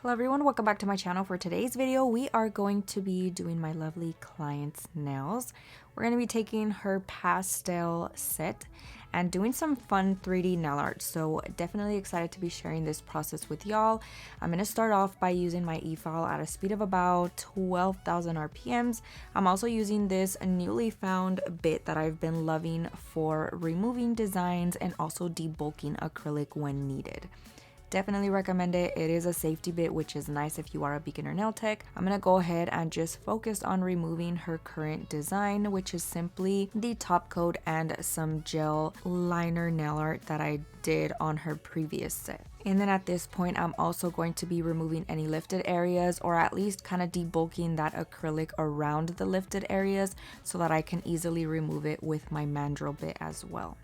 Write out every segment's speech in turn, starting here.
Hello everyone, welcome back to my channel. For today's video, we are going to be doing my lovely client's nails. We're going to be taking her pastel set and doing some fun 3D nail art. So definitely excited to be sharing this process with y'all. I'm going to start off by using my e-file at a speed of about 12,000 RPMs. I'm also using this newly found bit that I've been loving for removing designs and also debulking acrylic when needed. Definitely recommend it. It is a safety bit, which is nice if you are a beginner nail tech. I'm gonna go ahead and just focus on removing her current design, which is simply the top coat and some gel liner nail art that I did on her previous set. And then at this point, I'm also going to be removing any lifted areas, or at least kind of debulking that acrylic around the lifted areas so that I can easily remove it with my mandrel bit as well.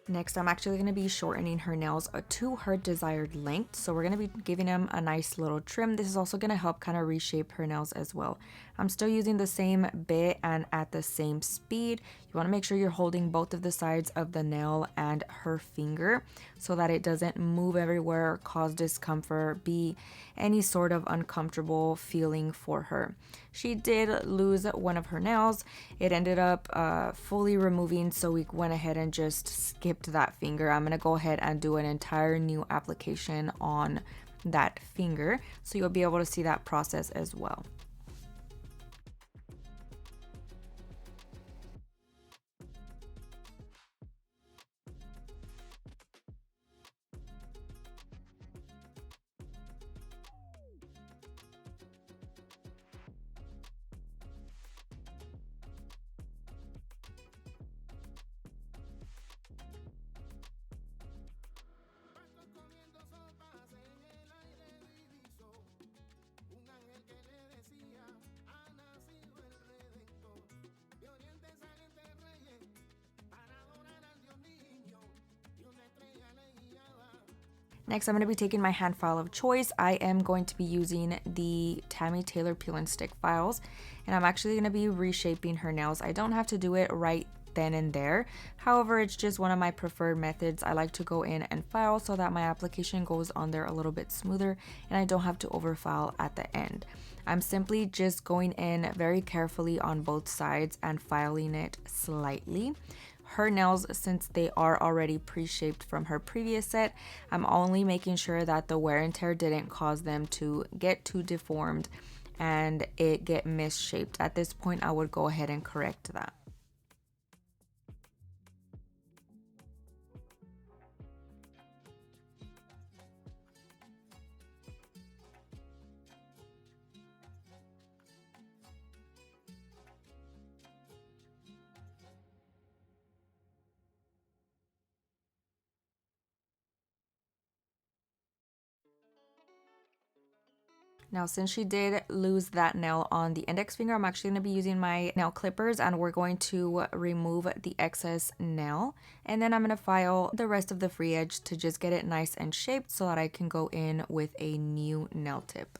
Next, I'm actually going to be shortening her nails to her desired length. So we're going to be giving them a nice little trim. This is also going to help kind of reshape her nails as well. I'm still using the same bit and at the same speed. You want to make sure you're holding both of the sides of the nail and her finger so that it doesn't move everywhere, cause discomfort, be any sort of uncomfortable feeling for her. She did lose one of her nails. It ended up fully removing, so we went ahead and just skipped that finger. I'm gonna go ahead and do an entire new application on that finger, so you'll be able to see that process as well. Next, I'm going to be taking my hand file of choice. I am going to be using the Tammy Taylor Peel and Stick files, and I'm actually going to be reshaping her nails. I don't have to do it right then and there. However, it's just one of my preferred methods. I like to go in and file so that my application goes on there a little bit smoother and I don't have to overfile at the end. I'm simply just going in very carefully on both sides and filing it slightly. Her nails, since they are already pre-shaped from her previous set, I'm only making sure that the wear and tear didn't cause them to get too deformed and it get misshaped. At this point, I would go ahead and correct that. Now, since she did lose that nail on the index finger, I'm actually going to be using my nail clippers and we're going to remove the excess nail. And then I'm going to file the rest of the free edge to just get it nice and shaped so that I can go in with a new nail tip.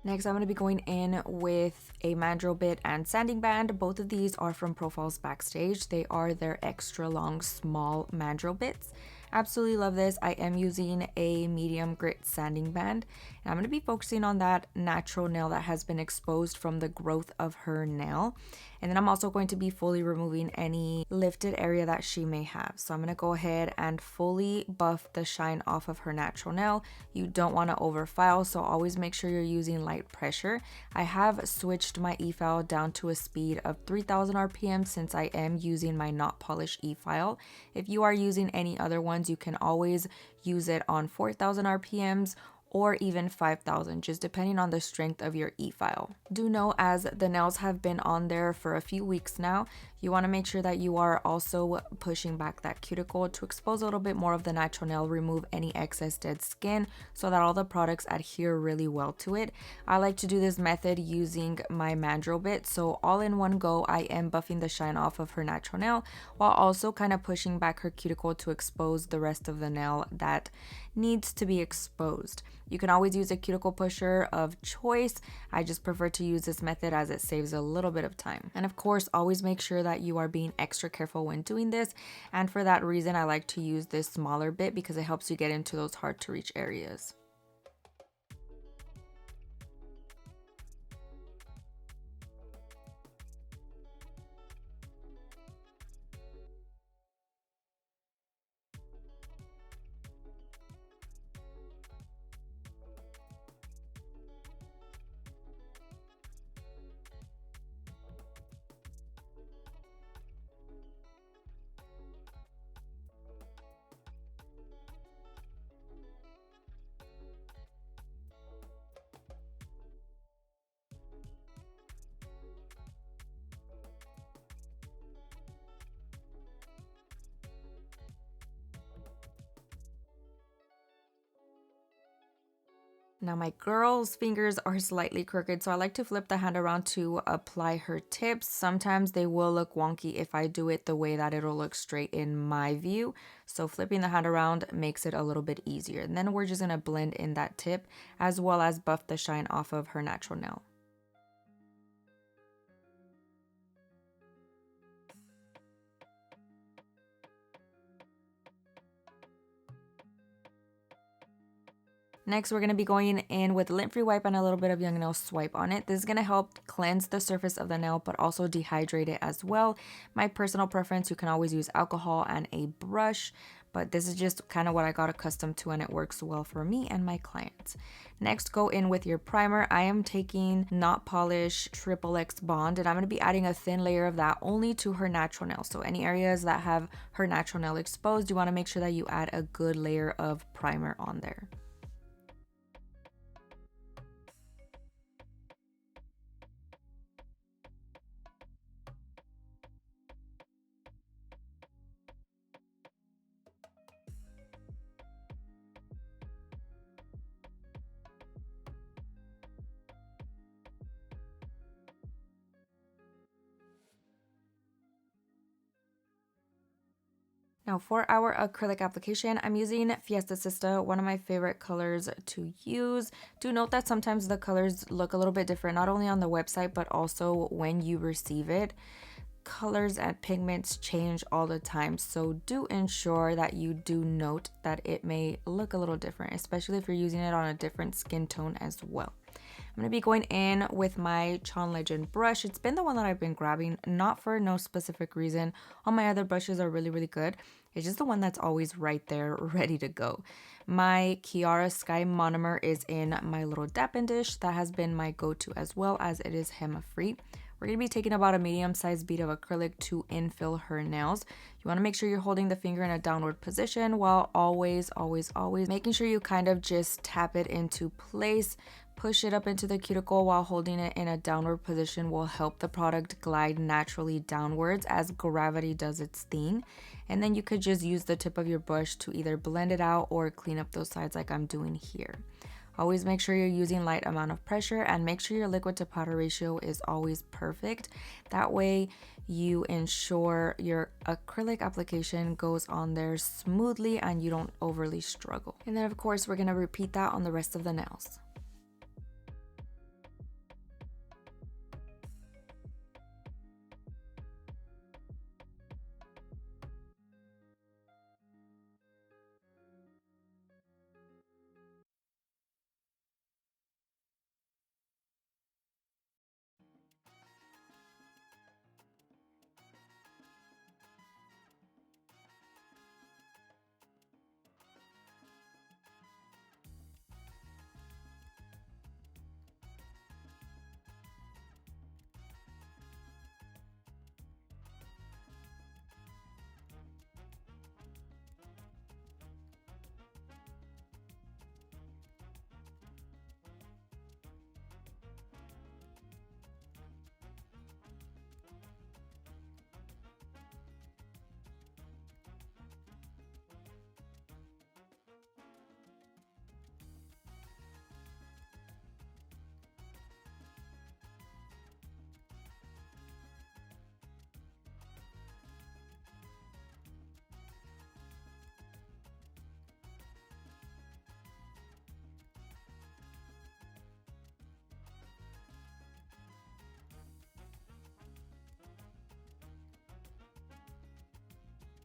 Next, I'm going to be going in with a mandrel bit and sanding band. Both of these are from Profiles Backstage. They are their extra long, small mandrel bits. Absolutely love this. I am using a medium grit sanding band. And I'm going to be focusing on that natural nail that has been exposed from the growth of her nail. And then I'm also going to be fully removing any lifted area that she may have. So I'm going to go ahead and fully buff the shine off of her natural nail. You don't want to overfile, so always make sure you're using light pressure. I have switched my e-file down to a speed of 3000 RPM since I am using my not polished e-file. If you are using any other ones, you can always use it on 4000 RPMs or even 5,000, just depending on the strength of your e-file. Do know, as the nails have been on there for a few weeks now, you want to make sure that you are also pushing back that cuticle to expose a little bit more of the natural nail, remove any excess dead skin so that all the products adhere really well to it. I like to do this method using my mandrel bit, so all in one go I am buffing the shine off of her natural nail while also kind of pushing back her cuticle to expose the rest of the nail that needs to be exposed. You can always use a cuticle pusher of choice. I just prefer to use this method as it saves a little bit of time. And of course, always make sure that you are being extra careful when doing this. And for that reason, I like to use this smaller bit because it helps you get into those hard to reach areas. Now my girl's fingers are slightly crooked, so I like to flip the hand around to apply her tips. Sometimes they will look wonky if I do it the way that it'll look straight in my view. So flipping the hand around makes it a little bit easier. And then we're just gonna blend in that tip as well as buff the shine off of her natural nail. Next, we're going to be going in with lint-free wipe and a little bit of Young Nail Swipe on it. This is going to help cleanse the surface of the nail, but also dehydrate it as well. My personal preference, you can always use alcohol and a brush, but this is just kind of what I got accustomed to and it works well for me and my clients. Next, go in with your primer. I am taking Not Polish XXX Bond, and I'm going to be adding a thin layer of that only to her natural nail. So any areas that have her natural nail exposed, you want to make sure that you add a good layer of primer on there. Now for our acrylic application, I'm using Fiesta Sista, one of my favorite colors to use. Do note that sometimes the colors look a little bit different, not only on the website, but also when you receive it. Colors and pigments change all the time, so do ensure that you do note that it may look a little different, especially if you're using it on a different skin tone as well. I'm going to be going in with my Chon Legend brush. It's been the one that I've been grabbing, not for no specific reason. All my other brushes are really, really good. It's just the one that's always right there, ready to go. My Kiara Sky Monomer is in my little Dappen dish. That has been my go-to as well, as it is HEMA-free. We're going to be taking about a medium-sized bead of acrylic to infill her nails. You want to make sure you're holding the finger in a downward position while always making sure you kind of just tap it into place. Push it up into the cuticle while holding it in a downward position will help the product glide naturally downwards as gravity does its thing. And then you could just use the tip of your brush to either blend it out or clean up those sides like I'm doing here. Always make sure you're using light amount of pressure and make sure your liquid to powder ratio is always perfect. That way you ensure your acrylic application goes on there smoothly and you don't overly struggle. And then of course we're going to repeat that on the rest of the nails.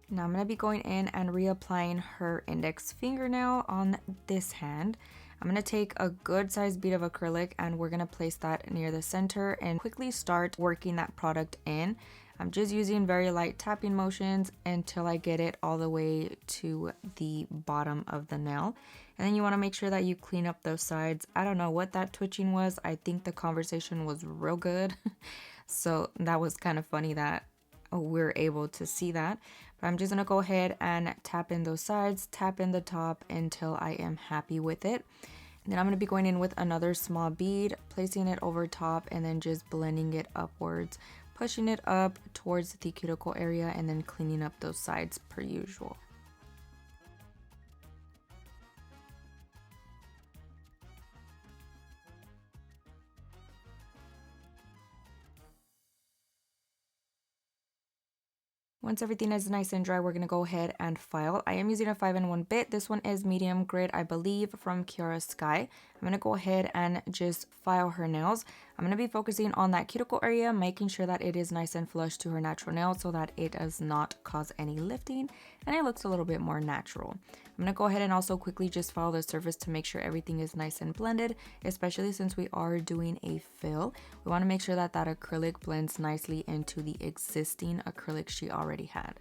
Now I'm going to be going in and reapplying her index fingernail on this hand. I'm going to take a good sized bead of acrylic and we're going to place that near the center and quickly start working that product in. I'm just using very light tapping motions until I get it all the way to the bottom of the nail. And then you want to make sure that you clean up those sides. I don't know what that twitching was. I think the conversation was real good. So that was kind of funny that we're able to see that. But I'm just going to go ahead and tap in those sides, tap in the top until I am happy with it. And then I'm going to be going in with another small bead, placing it over top and then just blending it upwards, pushing it up towards the cuticle area and then cleaning up those sides per usual. Once everything is nice and dry, we're going to go ahead and file. I am using a 5-in-1 bit. This one is medium grit, I believe, from Kiara Sky. I'm going to go ahead and just file her nails. I'm going to be focusing on that cuticle area, making sure that it is nice and flush to her natural nail so that it does not cause any lifting and it looks a little bit more natural. I'm going to go ahead and also quickly just file the surface to make sure everything is nice and blended, especially since we are doing a fill. We want to make sure that that acrylic blends nicely into the existing acrylic she already had.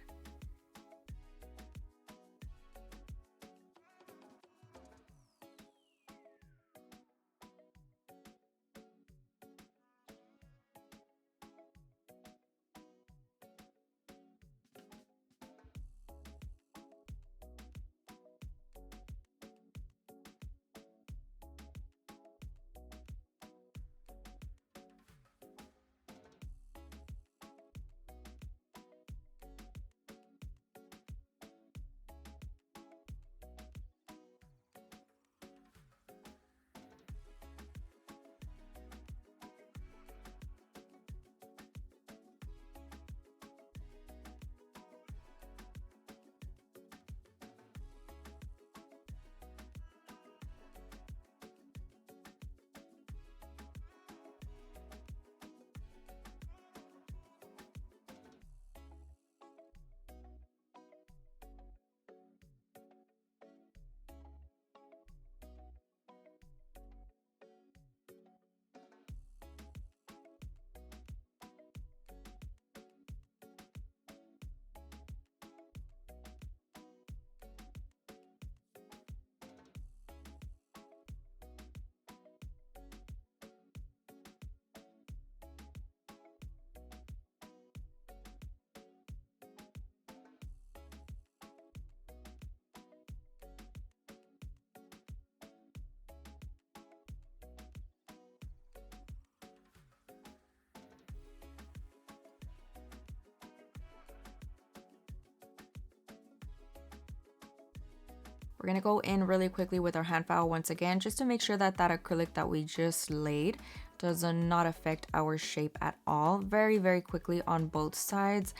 We're going to go in really quickly with our hand file once again, just to make sure that that acrylic that we just laid does not affect our shape at all. Very, very quickly on both sides.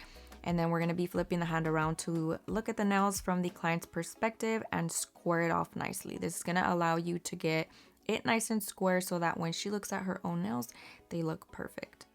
And then we're going to be flipping the hand around to look at the nails from the client's perspective and square it off nicely. This is going to allow you to get it nice and square so that when she looks at her own nails, they look perfect.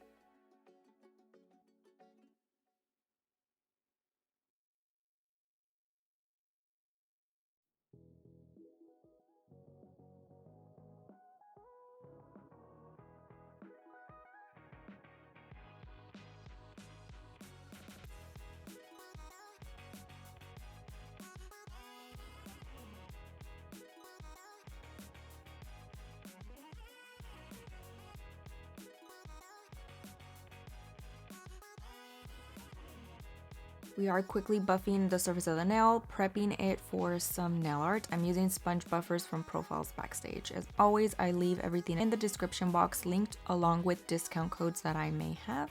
We are quickly buffing the surface of the nail, prepping it for some nail art. I'm using sponge buffers from Profiles Backstage. As always, I leave everything in the description box linked along with discount codes that I may have.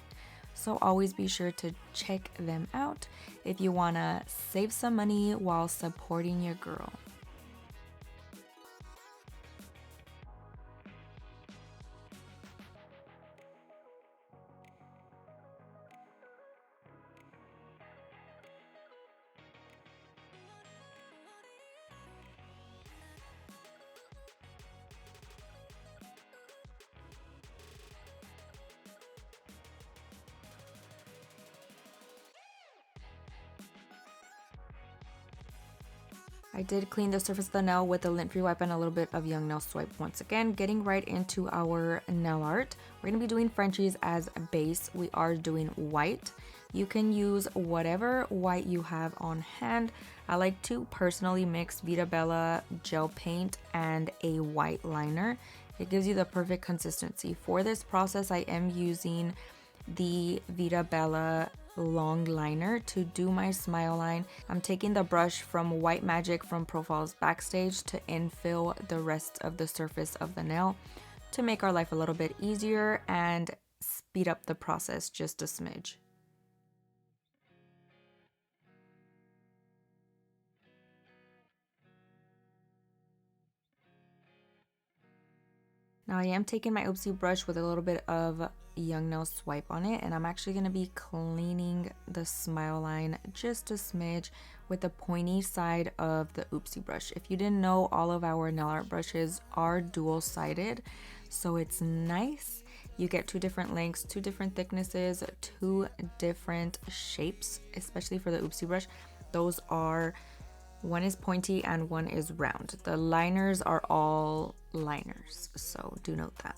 So always be sure to check them out if you want to save some money while supporting your girl. I did clean the surface of the nail with a lint-free wipe and a little bit of Young Nail Swipe once again. Getting right into our nail art. We're going to be doing Frenchies as a base. We are doing white. You can use whatever white you have on hand. I like to personally mix Vita Bella gel paint and a white liner. It gives you the perfect consistency. For this process, I am using the Vita Bella long liner to do my smile line. I'm taking the brush from White Magic from Profiles Backstage to infill the rest of the surface of the nail to make our life a little bit easier and speed up the process just a smidge. Now I am taking my Oopsie brush with a little bit of Young Nail Swipe on it, and I'm actually going to be cleaning the smile line just a smidge with the pointy side of the Oopsie brush. If you didn't know, all of our nail art brushes are dual-sided, so it's nice. You get two different lengths, two different thicknesses, two different shapes, especially for the Oopsie brush. Those are, one is pointy and one is round. The liners are all liners, so do note that.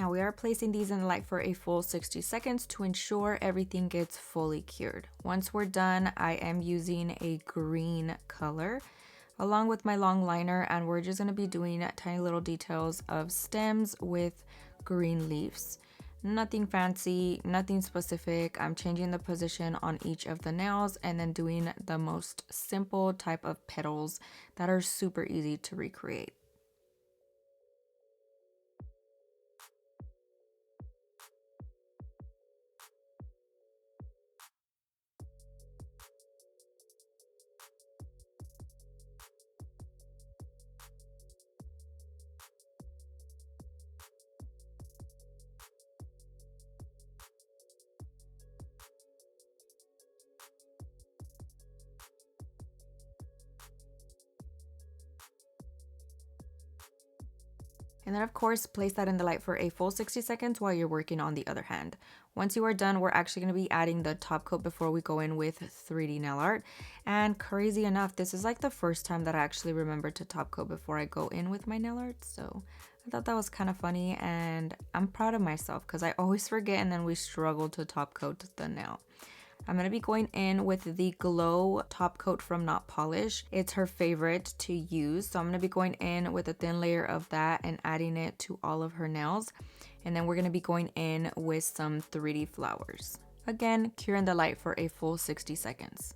Now we are placing these in light for a full 60 seconds to ensure everything gets fully cured. Once we're done, I am using a green color along with my long liner, and we're just going to be doing tiny little details of stems with green leaves. Nothing fancy, nothing specific. I'm changing the position on each of the nails and then doing the most simple type of petals that are super easy to recreate. And then of course, place that in the light for a full 60 seconds while you're working on the other hand. Once you are done, we're actually going to be adding the top coat before we go in with 3D nail art. And crazy enough, this is like the first time that I actually remember to top coat before I go in with my nail art. So I thought that was kind of funny, and I'm proud of myself because I always forget and then we struggle to top coat the nail. I'm going to be going in with the Glow top coat from Not Polish. It's her favorite to use. So I'm going to be going in with a thin layer of that and adding it to all of her nails. And then we're going to be going in with some 3D flowers. Again, cure in the light for a full 60 seconds.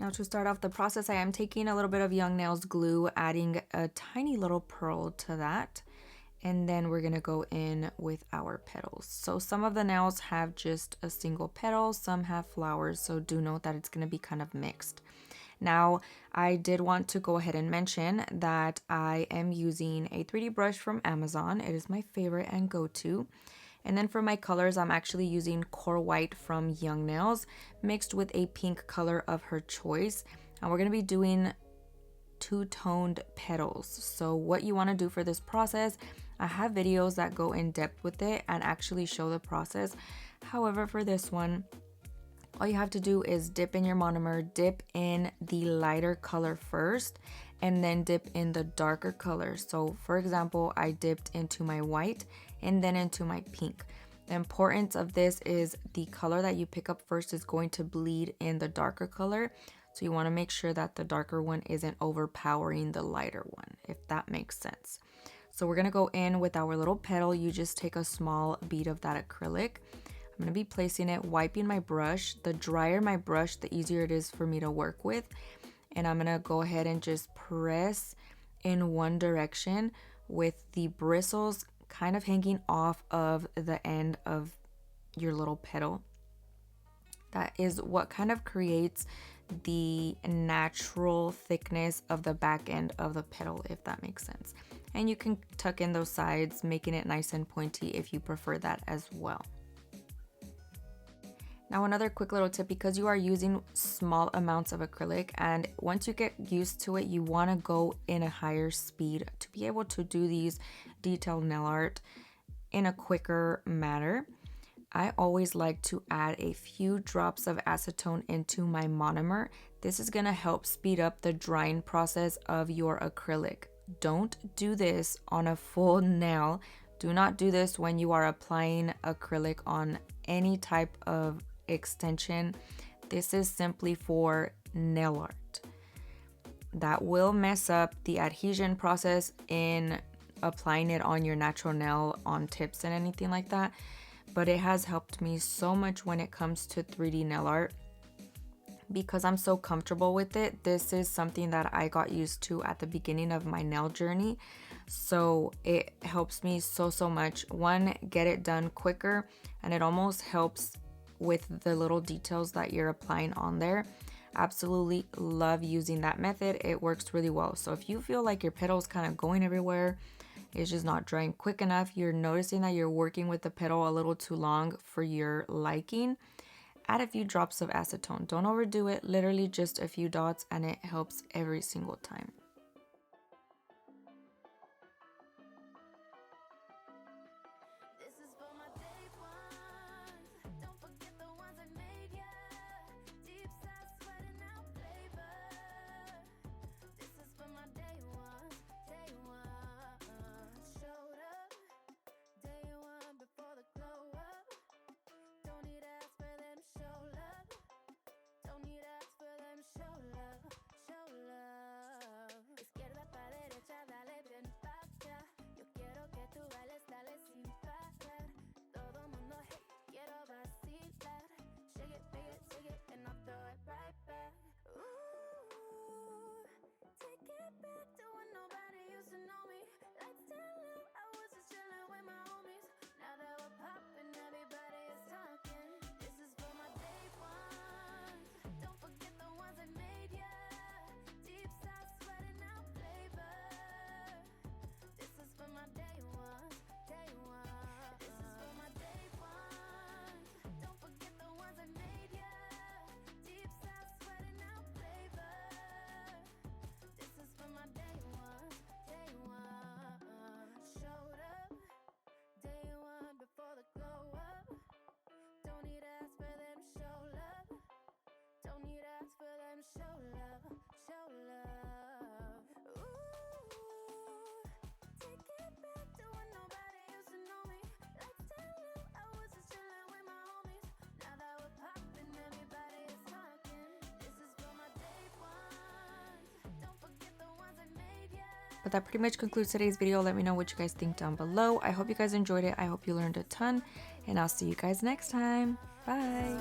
Now to start off the process, I am taking a little bit of Young Nails glue, adding a tiny little pearl to that. And then we're gonna go in with our petals. So some of the nails have just a single petal, some have flowers, so do note that it's gonna be kind of mixed. Now, I did want to go ahead and mention that I am using a 3D brush from Amazon. It is my favorite and go-to. And then for my colors, I'm actually using Core White from Young Nails mixed with a pink color of her choice. And we're going to be doing two-toned petals. So what you want to do for this process, I have videos that go in depth with it and actually show the process. However, for this one, all you have to do is dip in your monomer, dip in the lighter color first, and then dip in the darker color. So for example, I dipped into my white and then into my pink. The importance of this is the color that you pick up first is going to bleed in the darker color. So you want to make sure that the darker one isn't overpowering the lighter one, if that makes sense. So we're going to go in with our little petal. You just take a small bead of that acrylic. I'm going to be placing it, wiping my brush. The drier my brush, the easier it is for me to work with. And I'm going to go ahead and just press in one direction with the bristles kind of hanging off of the end of your little petal. That is what kind of creates the natural thickness of the back end of the petal, if that makes sense. And you can tuck in those sides, making it nice and pointy if you prefer that as well. Now another quick little tip, because you are using small amounts of acrylic, and once you get used to it, you want to go in a higher speed to be able to do these detailed nail art in a quicker manner. I always like to add a few drops of acetone into my monomer. This is going to help speed up the drying process of your acrylic. Don't do this on a full nail. Do not do this when you are applying acrylic on any type of extension. This is simply for nail art. That will mess up the adhesion process in applying it on your natural nail on tips and anything like that. But it has helped me so much when it comes to 3D nail art because I'm so comfortable with it. This is something that I got used to at the beginning of my nail journey. So it helps me so much. One, get it done quicker, and it almost helps with the little details that you're applying on there. Absolutely love using that method. It works really well. So if you feel like your petal's kind of going everywhere, it's just not drying quick enough, you're noticing that you're working with the petal a little too long for your liking, add a few drops of acetone. Don't overdo it, literally just a few dots, and it helps every single time. Show love, show love. But that pretty much concludes today's video. Let me know what you guys think down below. I hope you guys enjoyed it. I hope you learned a ton, and I'll see you guys next time. Bye.